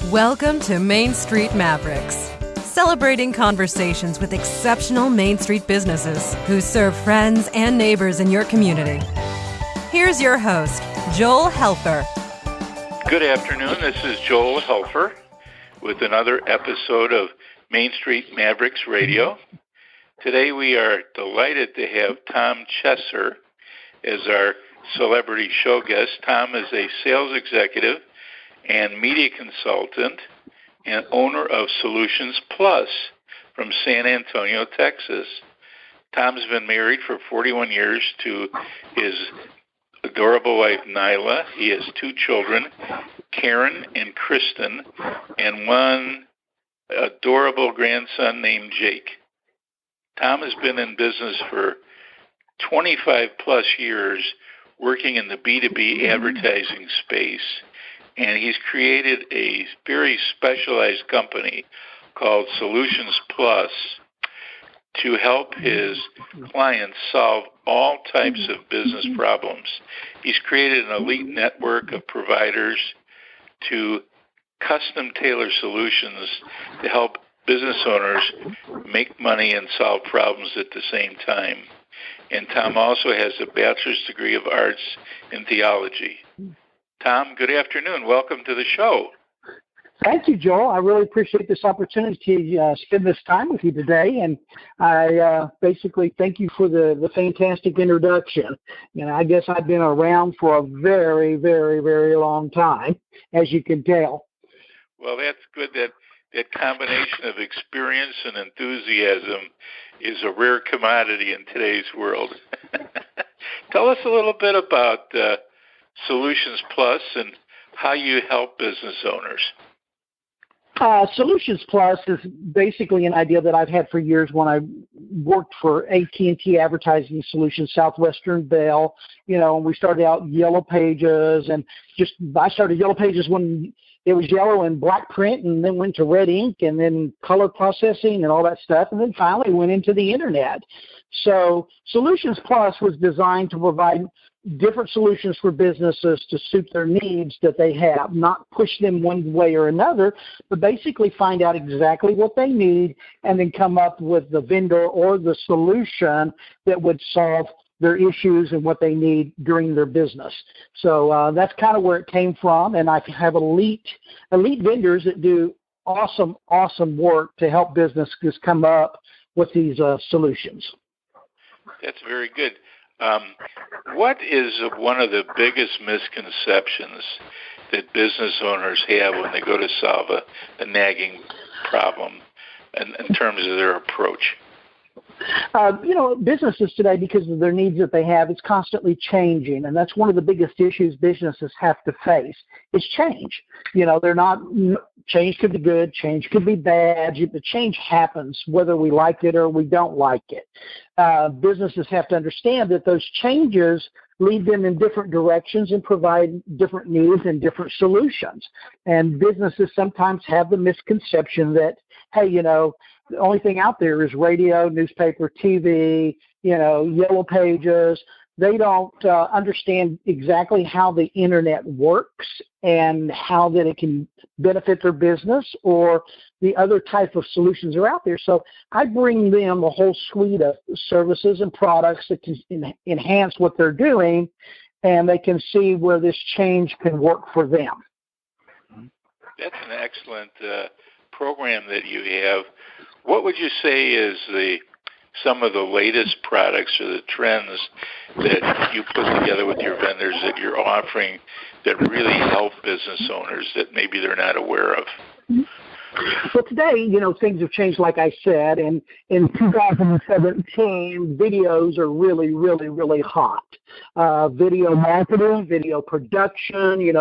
Welcome to Main Street Mavericks, celebrating conversations with exceptional Main Street businesses who serve friends and neighbors in your community. Here's your host, Joel Helfer. Good afternoon. This is Joel Helfer with another episode of Main Street Mavericks Radio. Today we are delighted to have Tom Chesser as our celebrity show guest. Tom is a sales executive and media consultant and owner of Solutions Plus from San Antonio, Texas. Tom's been married for 41 years to his adorable wife, Nyla. He has two children, Karen and Kristen, and one adorable grandson named Jake. Tom has been in business for 25 plus years working in the B2B advertising space, and he's created a very specialized company called Solutions Plus to help his clients solve all types of business problems. He's created an elite network of providers to custom tailor solutions to help business owners make money and solve problems at the same time. And Tom also has a bachelor's degree of arts in theology. Tom, good afternoon. Welcome to the show. Thank you, Joel. I really appreciate this opportunity to spend this time with you today, and I basically thank you for the fantastic introduction. You know, I guess I've been around for a very, very, very long time, as you can tell. Well, that's good. That combination of experience and enthusiasm is a rare commodity in today's world. Tell us a little bit about Solutions Plus and how you help business owners. Solutions Plus is basically an idea that I've had for years when I worked for AT&T Advertising Solutions, Southwestern Bell. You know, we started out Yellow Pages, and I started Yellow Pages when it was yellow and black print, and then went to red ink, and then color processing and all that stuff, and then finally went into the internet. So Solutions Plus was designed to provide different solutions for businesses to suit their needs that they have, not push them one way or another, but basically find out exactly what they need and then come up with the vendor or the solution that would solve their issues and what they need during their business. So that's kind of where it came from, and I have elite vendors that do awesome work to help businesses come up with these solutions. That's very good. What is one of the biggest misconceptions that business owners have when they go to solve a nagging problem in terms of their approach? Businesses today, because of their needs that they have, it's constantly changing, and that's one of the biggest issues businesses have to face is change. Change could be good, change could be bad, but change happens whether we like it or we don't like it. Businesses have to understand that those changes lead them in different directions and provide different needs and different solutions. And businesses sometimes have the misconception that, hey, the only thing out there is radio, newspaper, TV, Yellow Pages. They don't understand exactly how the internet works and how that it can benefit their business or the other type of solutions are out there. So I bring them a whole suite of services and products that can enhance what they're doing, and they can see where this change can work for them. That's an excellent program that you have. What would you say is some of the latest products or the trends that you put together with your vendors that you're offering that really help business owners that maybe they're not aware of? Well, today, things have changed, like I said, and in 2017, videos are really, really, really hot. Video marketing, video production,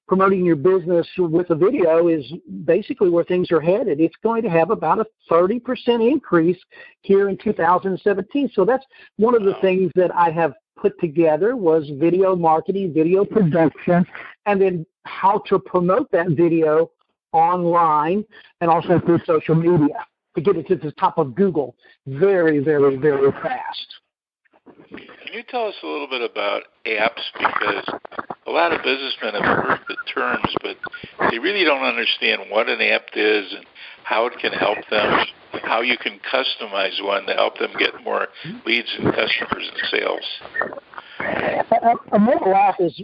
promoting your business with a video is basically where things are headed. It's going to have about a 30% increase here in 2017. So that's one of the things that I have put together was video marketing, video production, and then how to promote that video online and also through social media to get it to the top of Google very, very, very fast. Can you tell us a little bit about apps? Because a lot of businessmen have heard the terms, but they really don't understand what an app is and how it can help them, how you can customize one to help them get more leads and customers and sales. A mobile app is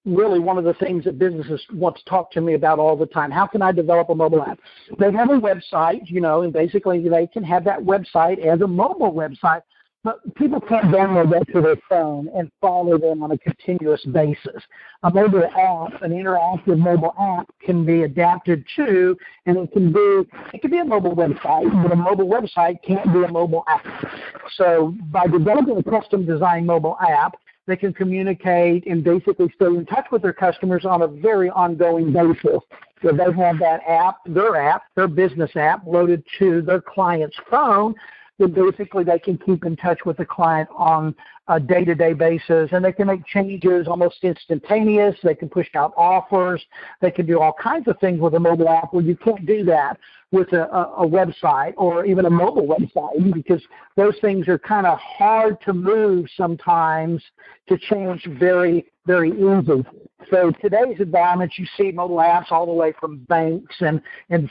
really one of the things that businesses want to talk to me about all the time. How can I develop a mobile app? They have a website, and basically they can have that website as a mobile website, but people can't download that to their phone and follow them on a continuous basis. A mobile app, an interactive mobile app, can be adapted to, and it can be a mobile website, but a mobile website can't be a mobile app. So by developing a custom designed mobile app, they can communicate and basically stay in touch with their customers on a very ongoing basis. So they have that app, their business app, loaded to their client's phone. Then basically they can keep in touch with the client on a day-to-day basis, and they can make changes almost instantaneous. They can push out offers. They can do all kinds of things with a mobile app where you can't do that with a website or even a mobile website, because those things are kind of hard to move sometimes to change very, very easy. So today's environment, you see mobile apps all the way from banks and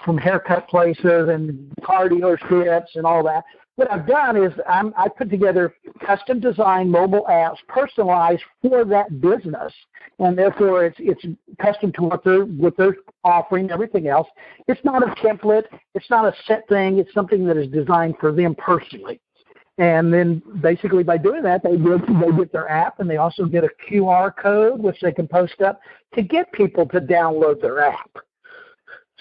from haircut places and car dealerships and all that. What I've done is I put together custom designed mobile apps personalized for that business, and therefore it's custom to what they're offering, everything else. It's not a template. It's not a set thing. It's something that is designed for them personally. And then basically by doing that, they get their app, and they also get a QR code, which they can post up to get people to download their app.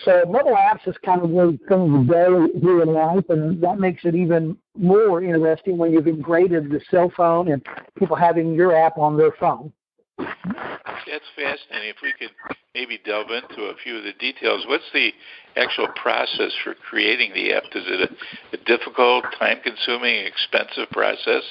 So mobile apps is kind of where things go here in life, and that makes it even more interesting when you've integrated the cell phone and people having your app on their phone. That's fascinating. If we could maybe delve into a few of the details, what's the actual process for creating the app? Is it a difficult, time-consuming, expensive process?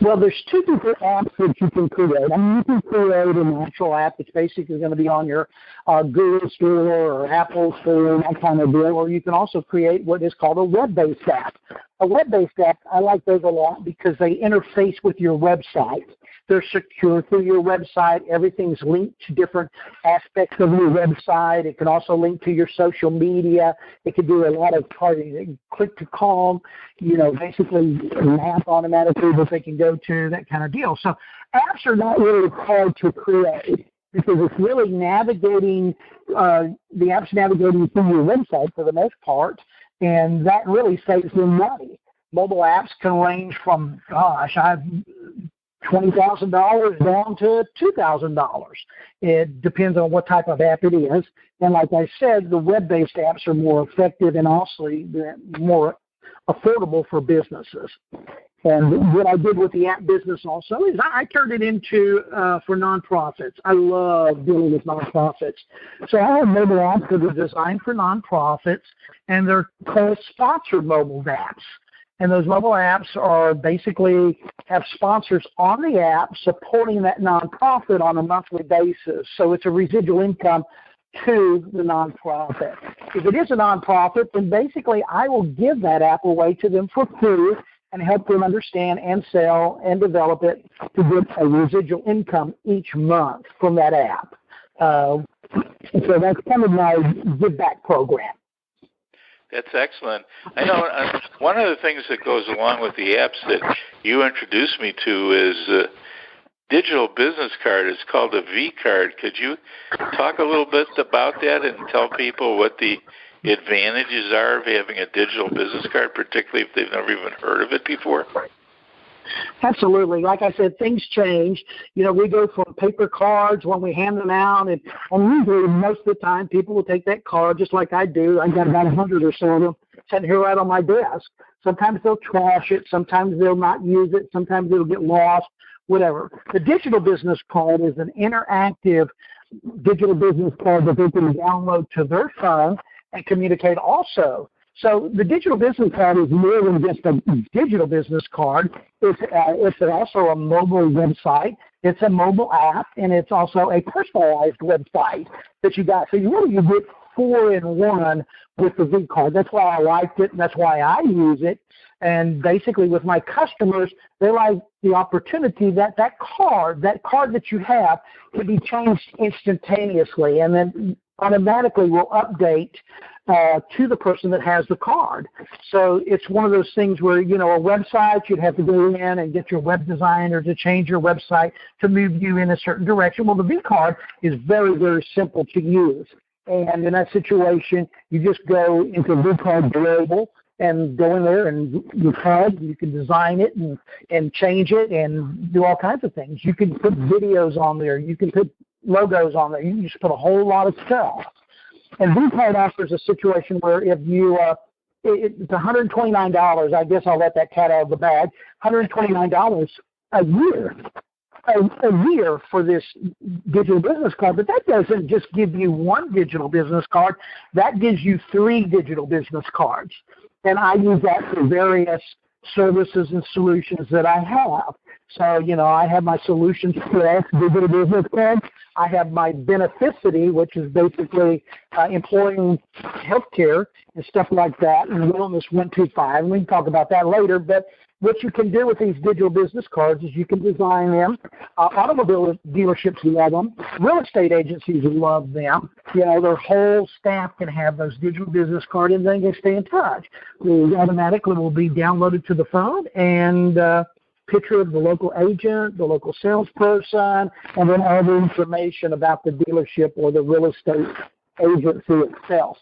Well, there's two different apps that you can create. I mean, you can create an actual app that's basically going to be on your Google Store or Apple Store, that kind of deal, or you can also create what is called a web-based app. A web-based app, I like those a lot because they interface with your website. They're secure through your website. Everything's linked to different aspects of your website. It can also link to your social media. It can do a lot of targeting, click to call, basically map automatically that they can go to, that kind of deal. So apps are not really hard to create because it's really navigating, the app's navigating through your website for the most part, and that really saves them money. Mobile apps can range from, $20,000 down to $2,000. It depends on what type of app it is. And like I said, the web-based apps are more effective and also more affordable for businesses. And what I did with the app business also is I turned it into for nonprofits. I love dealing with nonprofits. So I have mobile apps that are designed for nonprofits, and they're called sponsored mobile apps. And those mobile apps are basically have sponsors on the app supporting that nonprofit on a monthly basis. So it's a residual income to the nonprofit. If it is a nonprofit, then basically I will give that app away to them for free and help them understand and sell and develop it to get a residual income each month from that app. So that's kind of my give back program. That's excellent. I know one of the things that goes along with the apps that you introduced me to is digital business card. It's called a VCard. Could you talk a little bit about that and tell people what the advantages are of having a digital business card, particularly if they've never even heard of it before? Absolutely. Like I said, things change. We go from paper cards when we hand them out, and usually most of the time people will take that card just like I do. I've got about 100 or so of them sitting here right on my desk. Sometimes they'll trash it. Sometimes they'll not use it. Sometimes it'll get lost, whatever. The digital business card is an interactive digital business card that they can download to their phone and communicate also. So the digital business card is more than just a digital business card. It's also a mobile website. It's a mobile app, and it's also a personalized website that you got. So you get 4-in-1 with the VCard. That's why I liked it, and that's why I use it. And basically with my customers, they like the opportunity that that card that you have can be changed instantaneously, and then automatically will update to the person that has the card. So it's one of those things where, a website, you'd have to go in and get your web designer to change your website to move you in a certain direction. Well, the VCard is very, very simple to use. And in that situation, you just go into VCard Global and go in there and your card, you can design it and change it and do all kinds of things. You can put videos on there. You can put logos on there. You can just put a whole lot of stuff. And VCard offers a situation where if you, it's $129, I guess I'll let that cat out of the bag, $129 a year. A year for this digital business card, but that doesn't just give you one digital business card. That gives you 3 digital business cards. And I use that for various services and solutions that I have. So, I have my Solutions Plus digital business card. I have my Beneficity, which is basically employing healthcare and stuff like that, and Wellness 125. And we can talk about that later. But what you can do with these digital business cards is you can design them. Automobile dealerships love them. Real estate agencies love them. Their whole staff can have those digital business cards, and they can stay in touch. They automatically will be downloaded to the phone, and picture of the local agent, the local salesperson, and then all the information about the dealership or the real estate agency itself.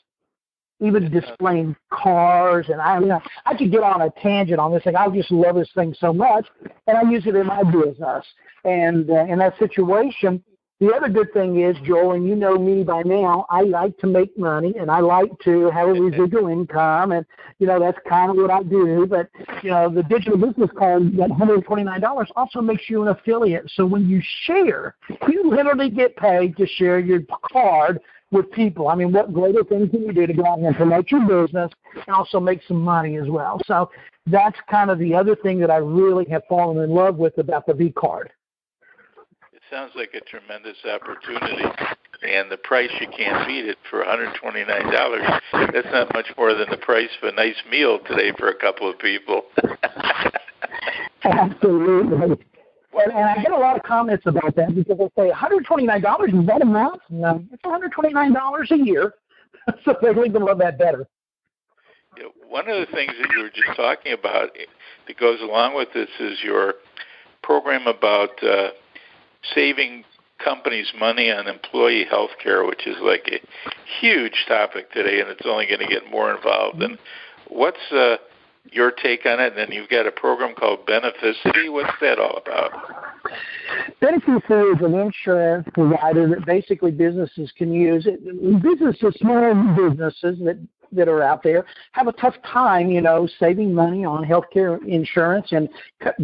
Even displaying cars, and I could get on a tangent on this thing. I just love this thing so much, and I use it in my business. And in that situation, the other good thing is, Joel, and you know me by now, I like to make money, and I like to have a residual income, and, that's kind of what I do. But, the digital business card, that $129, also makes you an affiliate. So when you share, you literally get paid to share your card with people. I mean, what greater things can you do to go out and promote your business and also make some money as well? So that's kind of the other thing that I really have fallen in love with about the VCard. It sounds like a tremendous opportunity, and the price, you can't beat it for $129. That's not much more than the price of a nice meal today for a couple of people. Absolutely. And I get a lot of comments about that because they say, $129, is that enough? No, it's $129 a year. So they even love that better. Yeah, one of the things that you were just talking about that goes along with this is your program about saving companies money on employee health care, which is like a huge topic today, and it's only going to get more involved. And what's your take on it? And then you've got a program called Beneficity. What's that all about? Beneficity is an insurance provider that basically businesses can use. Businesses, small businesses that are out there have a tough time, saving money on healthcare insurance and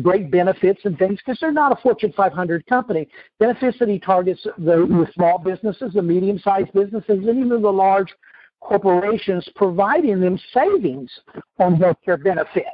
great benefits and things because they're not a Fortune 500 company. Beneficity targets the small businesses, the medium-sized businesses, and even the large corporations, providing them savings on healthcare benefits.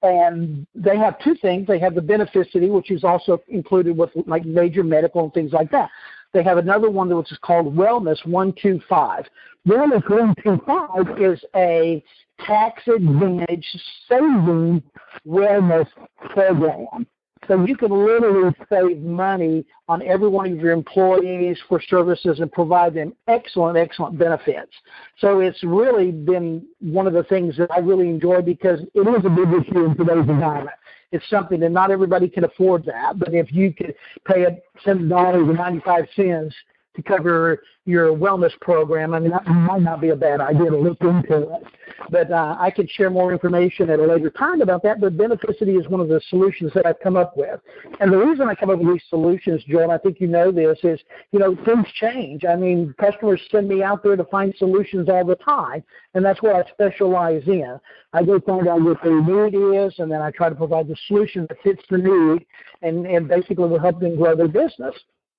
And they have 2 things. They have the Beneficity, which is also included with like major medical and things like that. They have another one which is called Wellness 125. Wellness 125 is a tax advantage saving wellness program. So you can literally save money on every one of your employees for services and provide them excellent, excellent benefits. So it's really been one of the things that I really enjoy because it is a big issue in today's environment. It's something that not everybody can afford that, but if you could pay $7.95 to cover your wellness program, I mean, that might not be a bad idea to look into it. But I could share more information at a later time about that, but Beneficity is one of the solutions that I've come up with. And the reason I come up with these solutions, Joe, and I think you know this, is, things change. I mean, customers send me out there to find solutions all the time, and that's what I specialize in. I go find out what their need is, and then I try to provide the solution that fits the need, and basically will help them grow their business.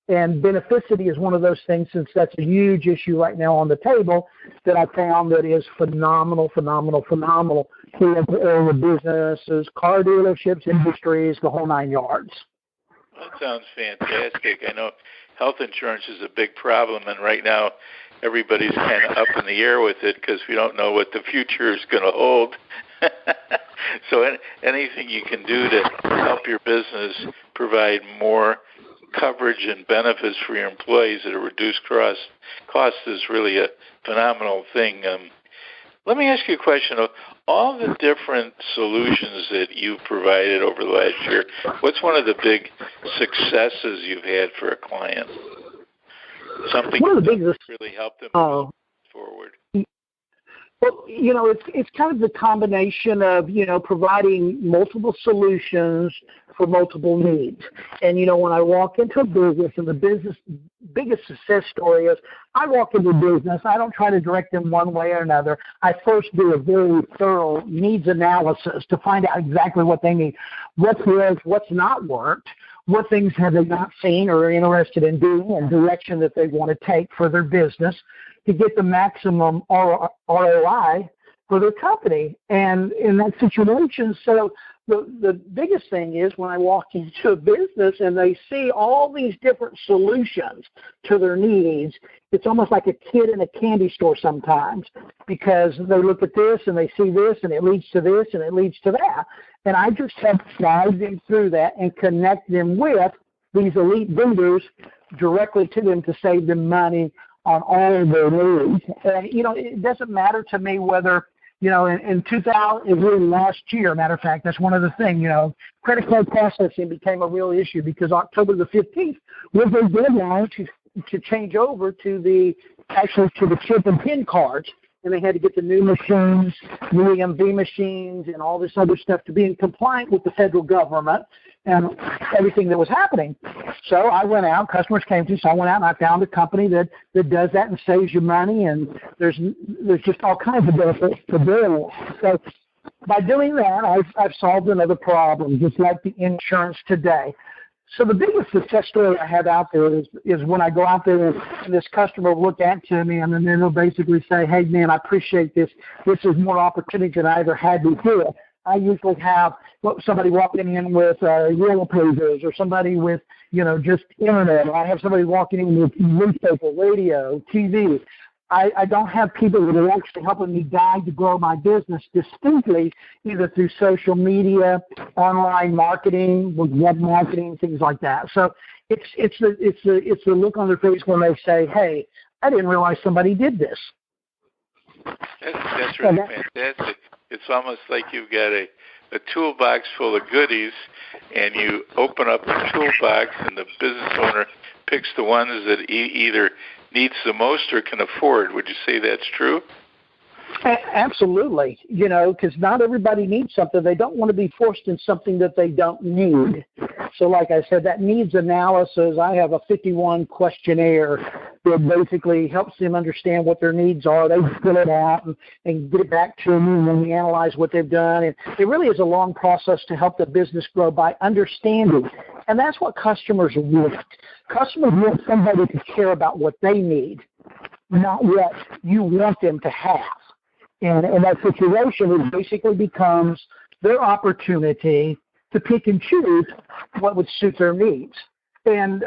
And Beneficity is one of those things, since that's a huge issue right now on the table, that I found that is phenomenal for all the businesses, car dealerships, industries, the whole 9 yards. That sounds fantastic. I know health insurance is a big problem, and right now everybody's kind of up in the air with it because we don't know what the future is going to hold. So anything you can do to help your business provide more coverage and benefits for your employees at a reduced cost is really a phenomenal thing. Let me ask you a question. Of all the different solutions that you've provided over the last year, what's one of the big successes you've had for a client? Something that really helped them move forward. Well, it's kind of the combination of, providing multiple solutions for multiple needs. And, when I walk into a business, and the business biggest success story is I walk into a business, I don't try to direct them one way or another. I first do a very thorough needs analysis to find out exactly what they need, what's worked, what's not worked, what things have they not seen or are interested in doing, and direction that they want to take for their business to get the maximum ROI for their company. And in that situation, so the biggest thing is when I walk into a business and they see all these different solutions to their needs, it's almost like a kid in a candy store sometimes, because they look at this and they see this and it leads to this and it leads to that. And I just have to guide them through that and connect them with these elite vendors directly to them to save them money on all of their needs. And, it doesn't matter to me whether, in 2000, really last year, matter of fact, that's one of the things, credit card processing became a real issue because October the 15th was their deadline to change over to the chip and PIN cards. And they had to get the new machines, new EMV machines, and all this other stuff to be in compliant with the federal government and everything that was happening. So I went out, customers came to, so I went out and I found a company that does that and saves you money, and there's just all kinds of benefits to doing it. So by doing that, I've solved another problem, just like the insurance today. So the biggest success story I have out there is when I go out there and this customer will look at to me, and then they'll basically say, hey, man, I appreciate this. This is more opportunity than I ever had before. I usually have somebody walking in with Yellow Pages, or somebody with, just internet. Or I have somebody walking in with newspaper, radio, TV. I don't have people that are actually helping me guide to grow my business distinctly, either through social media, online marketing, with web marketing, things like that. So it's the look on their face when they say, "Hey, I didn't realize somebody did this." That's really fantastic. It's almost like you've got a toolbox full of goodies, and you open up the toolbox, and the business owner picks the ones that either needs the most or can afford. Would you say that's true? Absolutely. Because not everybody needs something. They don't want to be forced in something that they don't need. So like I said, that needs analysis, I have a 51 questionnaire that basically helps them understand what their needs are. They fill it out and get it back to me, and then we analyze what they've done. And it really is a long process to help the business grow by understanding. And that's what customers want. Customers want somebody to care about what they need, not what you want them to have. And that situation it basically becomes their opportunity to pick and choose what would suit their needs. And,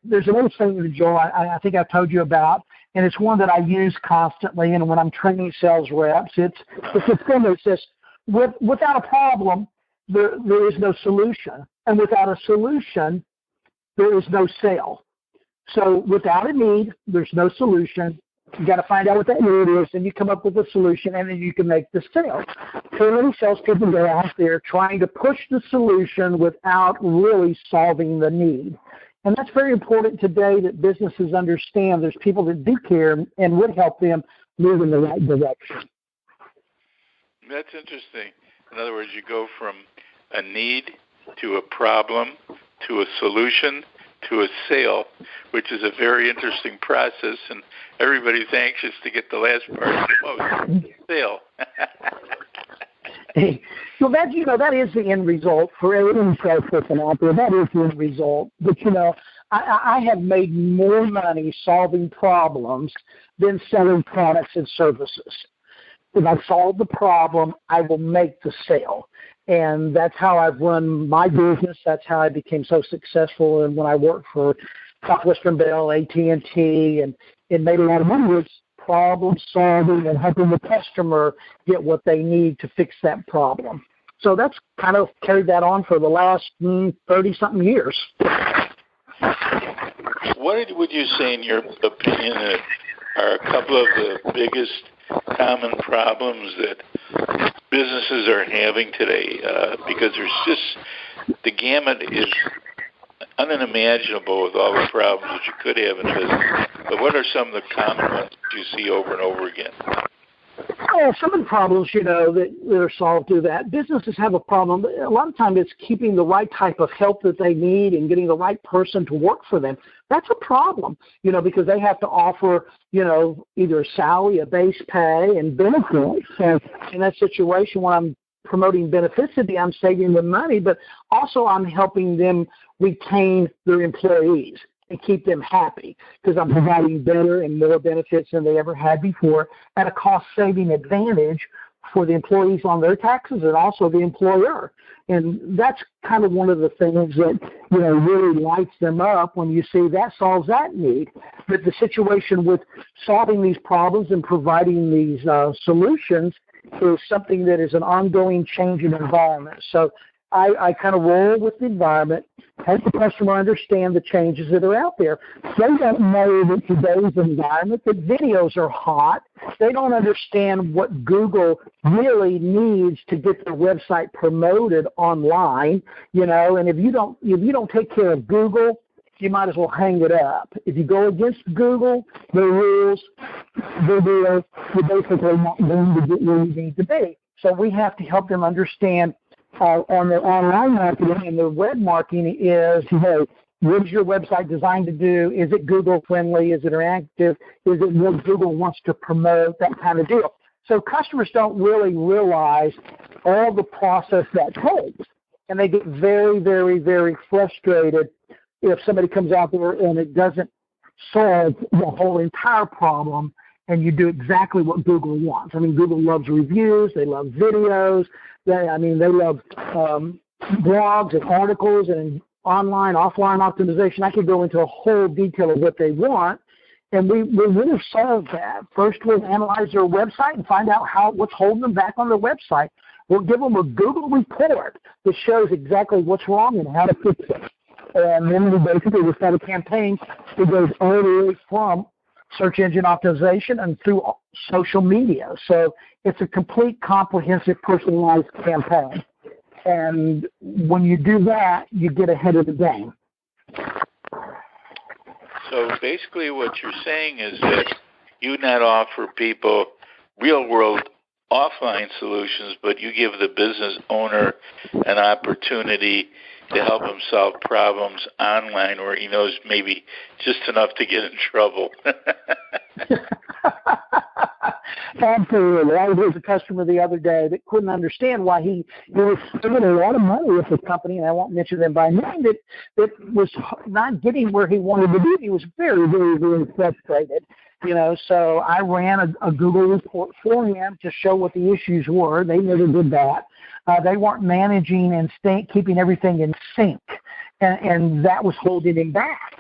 there's an old saying, Joel, I think I've told you about, and it's one that I use constantly. And when I'm training sales reps, it's a thing that says, without a problem, there is no solution. And without a solution, there is no sale. So without a need, there's no solution. You got to find out what that need is, and you come up with a solution, and then you can make the sale. Too many salespeople go out there trying to push the solution without really solving the need. And that's very important today, that businesses understand there's people that do care and would help them move in the right direction. That's interesting. In other words, you go from a need to a problem to a solution to a sale, which is a very interesting process, and everybody's anxious to get the last part the most, sale. So that is the end result for any salesperson out there. That is the end result. But, I have made more money solving problems than selling products and services. If I solve the problem, I will make the sale. And that's how I've run my business. That's how I became so successful. And when I worked for Southwestern Bell, AT&T, and it made a lot of money was problem solving and helping the customer get what they need to fix that problem. So that's kind of carried that on for the last 30-something years. What would you say, in your opinion, are a couple of the biggest common problems that businesses are having today? Because there's just, the gamut is unimaginable with all the problems that you could have in business. But what are some of the common ones that you see over and over again? Oh, some of the problems, that are solved through that. Businesses have a problem. A lot of times it's keeping the right type of help that they need and getting the right person to work for them. That's a problem, because they have to offer, either a salary, a base pay, and benefits. So in that situation, when I'm promoting beneficity, I'm saving them money, but also I'm helping them retain their employees and keep them happy, because I'm providing better and more benefits than they ever had before at a cost-saving advantage for the employees on their taxes and also the employer. And that's kind of one of the things that, really lights them up when you see that solves that need. But the situation with solving these problems and providing these solutions is something that is an ongoing change in environment. So I kind of roll with the environment, help the customer understand the changes that are out there. They don't know that today's environment, that videos are hot. They don't understand what Google really needs to get their website promoted online, and if you don't take care of Google, you might as well hang it up. If you go against Google, the rules, you're basically not going to get where you need to be. So we have to help them understand on their online marketing and their web marketing is, what is your website designed to do? Is it Google friendly? Is it interactive? Is it what Google wants to promote? That kind of deal. So customers don't really realize all the process that takes, and they get very, very, very frustrated if somebody comes out there and it doesn't solve the whole entire problem and you do exactly what Google wants. I mean, Google loves reviews. They love videos. They love blogs and articles and online, offline optimization. I could go into a whole detail of what they want, and we would have solved that. First, we'll analyze their website and find out what's holding them back on their website. We'll give them a Google report that shows exactly what's wrong and how to fix it. And then we basically will start a campaign that goes all the way from search engine optimization and through social media. So it's a complete, comprehensive, personalized campaign. And when you do that, you get ahead of the game. So basically what you're saying is that you not offer people real-world offline solutions, but you give the business owner an opportunity to help him solve problems online where he knows maybe just enough to get in trouble. Absolutely. I was a customer the other day that couldn't understand why he was spending a lot of money with the company, and I won't mention them by name, that was not getting where he wanted to be. He was very, very, very frustrated. So I ran a Google report for him to show what the issues were. They never did that. They weren't managing and keeping everything in sync, and that was holding him back.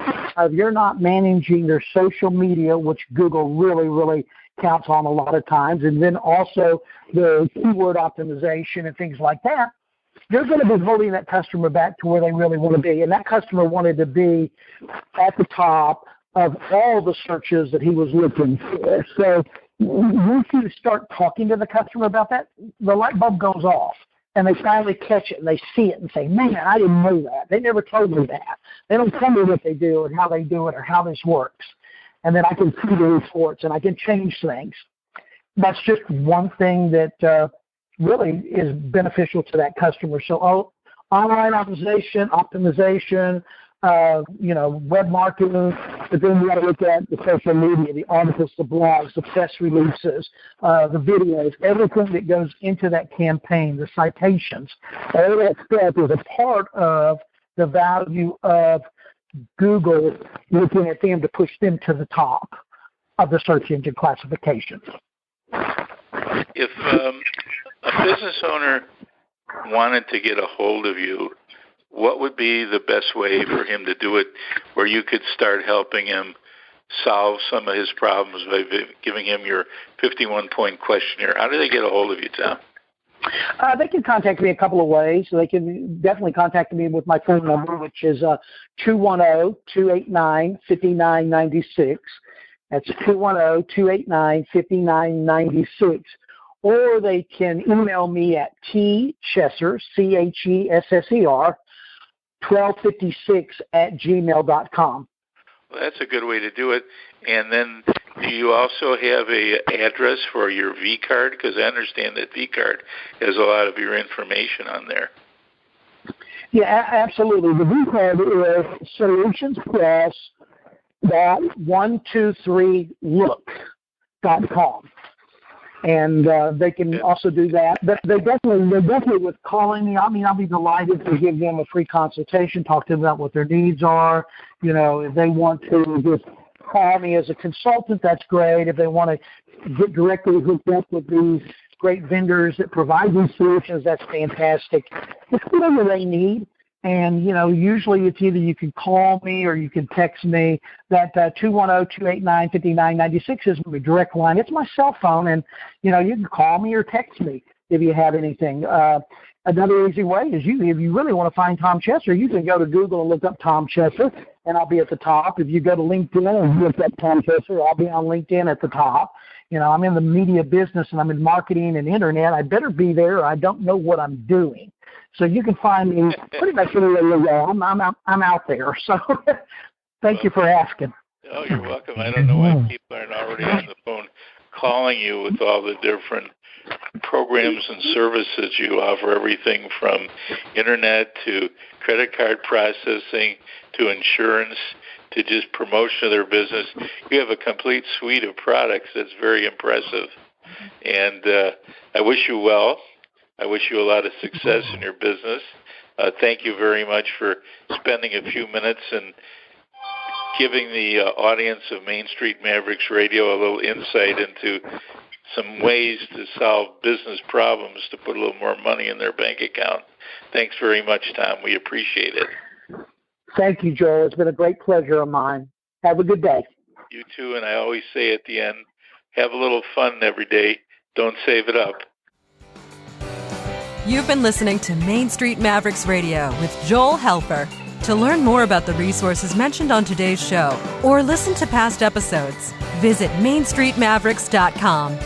You're not managing their social media, which Google really, really counts on a lot of times, and then also the keyword optimization and things like that. You're going to be holding that customer back to where they really want to be, and that customer wanted to be at the top of all the searches that he was looking for. So once you start talking to the customer about that, the light bulb goes off, and they finally catch it, and they see it and say, man, I didn't know that. They never told me that. They don't tell me what they do and how they do it or how this works. And then I can see the reports, and I can change things. That's just one thing that really is beneficial to that customer. So online optimization, web marketing, but then you got to look at the social media, the articles, the blogs, the press releases, the videos, everything that goes into that campaign, the citations. All that stuff is a part of the value of Google looking at them to push them to the top of the search engine classification. If a business owner wanted to get a hold of you, what would be the best way for him to do it where you could start helping him solve some of his problems by giving him your 51-point questionnaire. How do they get a hold of you, Tom? They can contact me a couple of ways. They can definitely contact me with my phone number, which is 210-289-5996. That's 210-289-5996. Or they can email me at tchesser, CHESSER, 1256@gmail.com. Well, that's a good way to do it. And then do you also have a address for your VCard? Because I understand that VCard has a lot of your information on there. Yeah, absolutely. The VCard is solutionspress.123look.com. And they can also do that. But they're definitely with calling me. I mean, I'll be delighted to give them a free consultation, talk to them about what their needs are. You know, if they want to just call me as a consultant, that's great. If they want to get directly hooked up with these great vendors that provide these solutions, that's fantastic. It's whatever they need. And, you know, usually it's either you can call me or you can text me. That 210-289-5996 is my direct line. It's my cell phone, and, you know, you can call me or text me if you have anything. Another easy way is if you really want to find Tom Chesser, you can go to Google and look up Tom Chesser, and I'll be at the top. If you go to LinkedIn and look up Tom Chesser, I'll be on LinkedIn at the top. You know, I'm in the media business, and I'm in marketing and internet. I better be there, or I don't know what I'm doing. So you can find me pretty much anywhere you go. I'm out there. So thank you for asking. Oh, you're welcome. I don't know why people aren't already on the phone calling you with all the different programs and services you offer, everything from internet to credit card processing to insurance to just promotion of their business. You have a complete suite of products that's very impressive. And I wish you well. I wish you a lot of success in your business. Thank you very much for spending a few minutes and giving the audience of Main Street Mavericks Radio a little insight into some ways to solve business problems to put a little more money in their bank account. Thanks very much, Tom. We appreciate it. Thank you, Joel. It's been a great pleasure of mine. Have a good day. You too, and I always say at the end, have a little fun every day. Don't save it up. You've been listening to Main Street Mavericks Radio with Joel Helfer. To learn more about the resources mentioned on today's show or listen to past episodes, visit mainstreetmavericks.com.